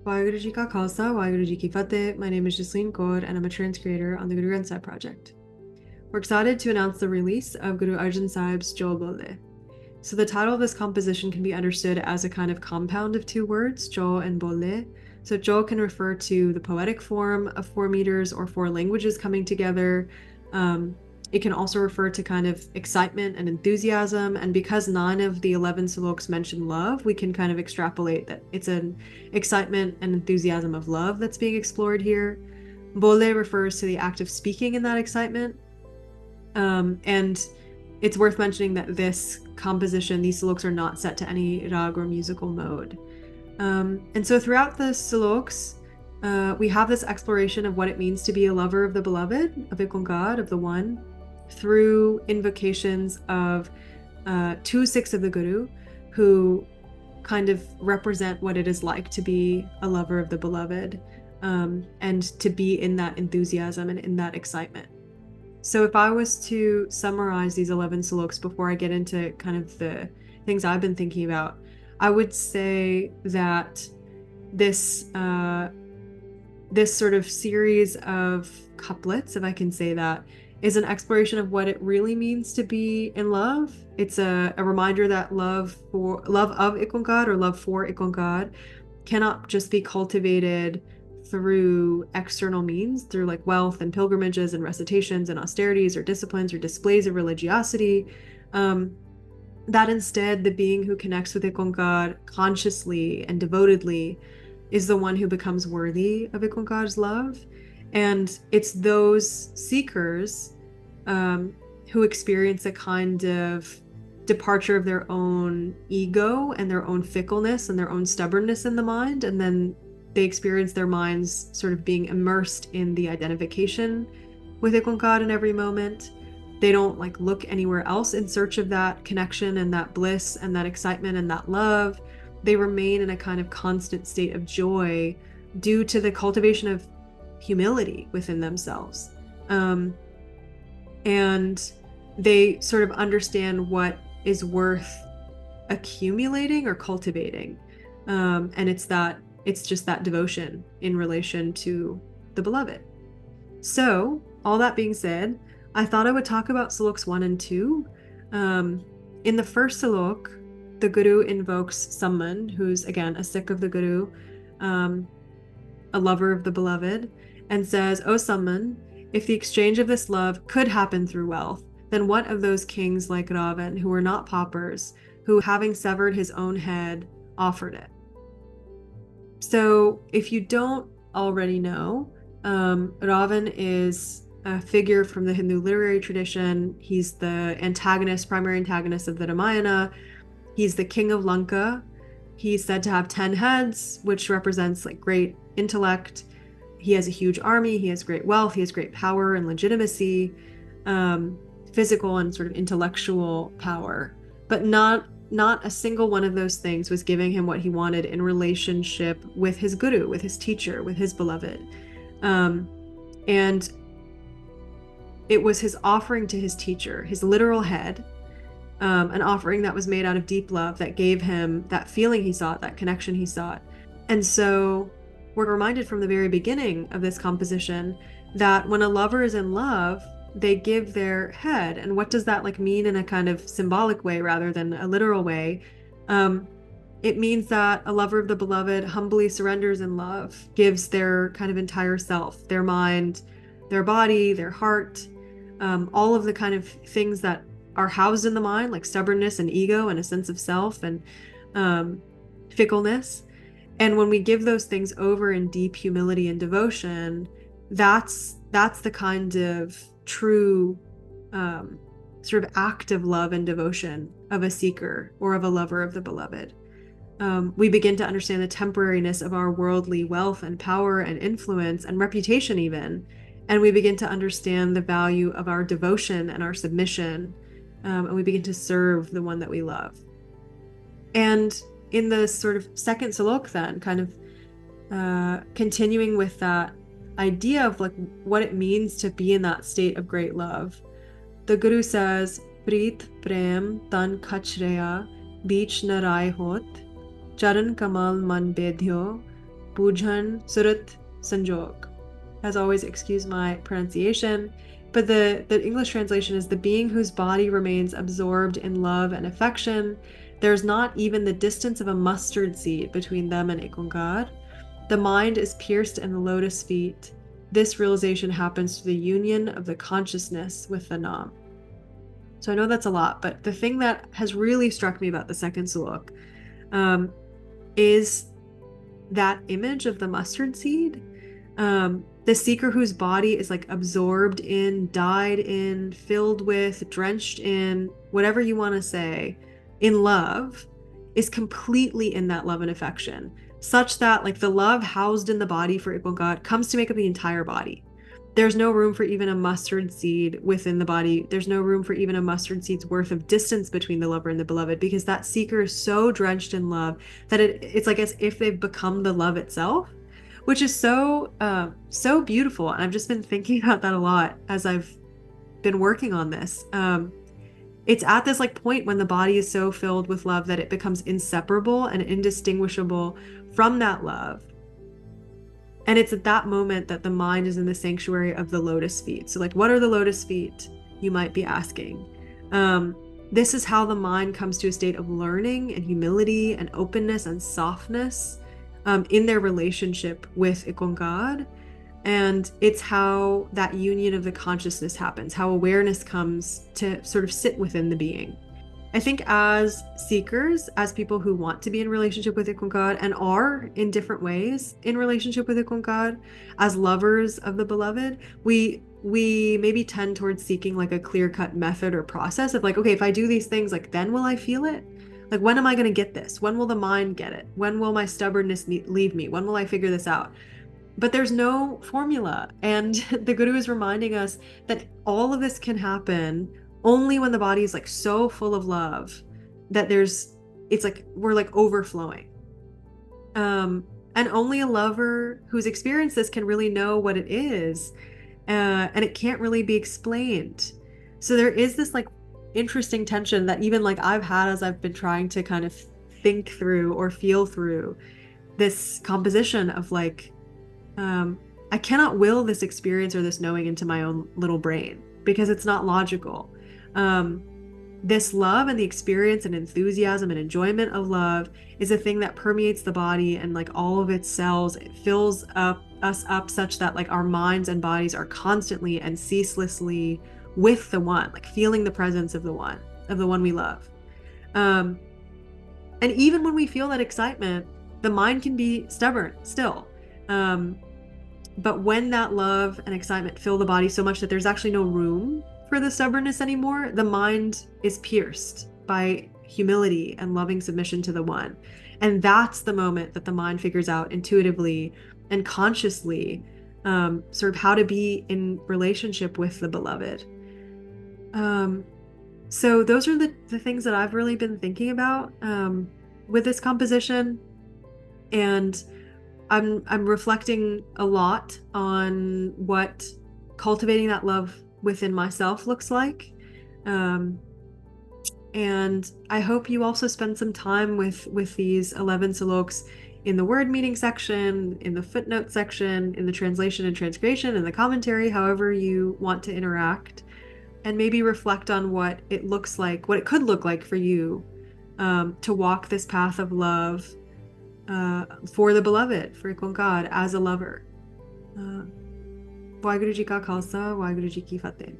Waheguru Ji Ka Khalsa, Waheguru Ji Ki Fateh. My name is Jasleen Kaur and I'm a trance creator on the Guru Granth Sahib project. We're excited to announce the release of Guru Arjan Sahib's Chaubole. So the title of this composition can be understood as a kind of compound of two words, Jo and Bole. So Jo can refer to the poetic form of 4 meters or 4 languages coming together. It can also refer to kind of excitement and enthusiasm. And because 9 of the 11 Saloks mention love, we can kind of extrapolate that it's an excitement and enthusiasm of love that's being explored here. Bole refers to the act of speaking in that excitement. And it's worth mentioning that this composition, these Saloks are not set to any rag or musical mode. And so throughout the Saloks, we have this exploration of what it means to be a lover of the beloved, of IkOankar, of the One, through invocations of 2 Sikhs of the Guru, who kind of represent what it is like to be a lover of the beloved, and to be in that enthusiasm and in that excitement. So if I was to summarize these 11 Saloks before I get into kind of the things I've been thinking about, I would say that this sort of series of couplets, if I can say that, is an exploration of what it really means to be in love. It's a reminder that love of IkOankar or love for IkOankar cannot just be cultivated through external means, through like wealth and pilgrimages and recitations and austerities or disciplines or displays of religiosity. That instead, the being who connects with IkOankar consciously and devotedly is the one who becomes worthy of IkOankar's love. And it's those seekers who experience a kind of departure of their own ego and their own fickleness and their own stubbornness in the mind, and then they experience their minds sort of being immersed in the identification with IkOankar in every moment. They don't like look anywhere else in search of that connection and that bliss and that excitement and that love. They remain in a kind of constant state of joy due to the cultivation of humility within themselves. And they sort of understand what is worth accumulating or cultivating. And it's just that devotion in relation to the beloved. So all that being said, I thought I would talk about Saloks 1 and 2. In the first Salok, the Guru invokes someone who's, again, a Sikh of the Guru, a lover of the beloved, and says, "O Samman, if the exchange of this love could happen through wealth, then what of those kings like Ravan, who were not paupers, who, having severed his own head, offered it?" So if you don't already know, Ravan is a figure from the Hindu literary tradition. He's the primary antagonist of the Ramayana. He's the king of Lanka. He's said to have 10 heads, which represents like great intellect. He has a huge army. He has great wealth. He has great power and legitimacy, physical and sort of intellectual power. But not a single one of those things was giving him what he wanted in relationship with his guru, with his teacher, with his beloved. And it was his offering to his teacher, his literal head, an offering that was made out of deep love that gave him that feeling he sought, that connection he sought. And so we're reminded from the very beginning of this composition that when a lover is in love, they give their head. And what does that like mean in a kind of symbolic way rather than a literal way? It means that a lover of the beloved humbly surrenders in love, gives their kind of entire self, their mind, their body, their heart, all of the kind of things that are housed in the mind, like stubbornness and ego and a sense of self and fickleness. And when we give those things over in deep humility and devotion, that's the kind of true sort of act of love and devotion of a seeker or of a lover of the beloved. We begin to understand the temporariness of our worldly wealth and power and influence and reputation even, and we begin to understand the value of our devotion and our submission, and we begin to serve the one that we love. And in the sort of second Salok then, kind of continuing with that idea of like what it means to be in that state of great love, the Guru says, "Preet prem tan khachreya beech narai hot, charan kamal man bedhyo, Pujan Surat Sanjog. As always, excuse my pronunciation, but the English translation is the being whose body remains absorbed in love and affection. There's not even the distance of a mustard seed between them and IkOankar. The mind is pierced in the lotus feet. This realization happens through the union of the consciousness with the Nam. So I know that's a lot, but the thing that has really struck me about the second Salok is that image of the mustard seed. The seeker whose body is like absorbed in, dyed in, filled with, drenched in, whatever you want to say, in love, is completely in that love and affection, such that like the love housed in the body for IkOankar comes to make up the entire body. There's no room for even a mustard seed within the body. There's no room for even a mustard seed's worth of distance between the lover and the beloved, because that seeker is so drenched in love that it's like as if they've become the love itself, which is so beautiful. And I've just been thinking about that a lot as I've been working on this. It's at this like point when the body is so filled with love that it becomes inseparable and indistinguishable from that love. And it's at that moment that the mind is in the sanctuary of the lotus feet. So like, what are the lotus feet? You might be asking. This is how the mind comes to a state of learning and humility and openness and softness in their relationship with IkOankar. And it's how that union of the consciousness happens, how awareness comes to sort of sit within the being. I think as seekers, as people who want to be in relationship with IkOankar and are in different ways in relationship with IkOankar, as lovers of the beloved, we maybe tend towards seeking like a clear-cut method or process of like, okay, if I do these things, like then will I feel it? Like, when am I going to get this? When will the mind get it? When will my stubbornness leave me? When will I figure this out? But there's no formula. And the Guru is reminding us that all of this can happen only when the body is like so full of love that it's like we're like overflowing. And only a lover who's experienced this can really know what it is. And it can't really be explained. So there is this like interesting tension that even like I've had as I've been trying to kind of think through or feel through this composition of like, I cannot will this experience or this knowing into my own little brain because it's not logical. This love and the experience and enthusiasm and enjoyment of love is a thing that permeates the body and like all of its cells. It fills us up such that like our minds and bodies are constantly and ceaselessly with the one, like feeling the presence of the one we love. And even when we feel that excitement, the mind can be stubborn still. But when that love and excitement fill the body so much that there's actually no room for the stubbornness anymore, the mind is pierced by humility and loving submission to the one. And that's the moment that the mind figures out intuitively and consciously sort of how to be in relationship with the beloved. So those are the things that I've really been thinking about with this composition. And I'm reflecting a lot on what cultivating that love within myself looks like. And I hope you also spend some time with these 11 saloks in the word meaning section, in the footnote section, in the translation and transcription, in the commentary, however you want to interact, and maybe reflect on what it looks like, what it could look like for you to walk this path of love for the beloved, for IkOankar, as a lover. Waheguru Ji Ka Khalsa, Waheguru Ji Ki Fateh.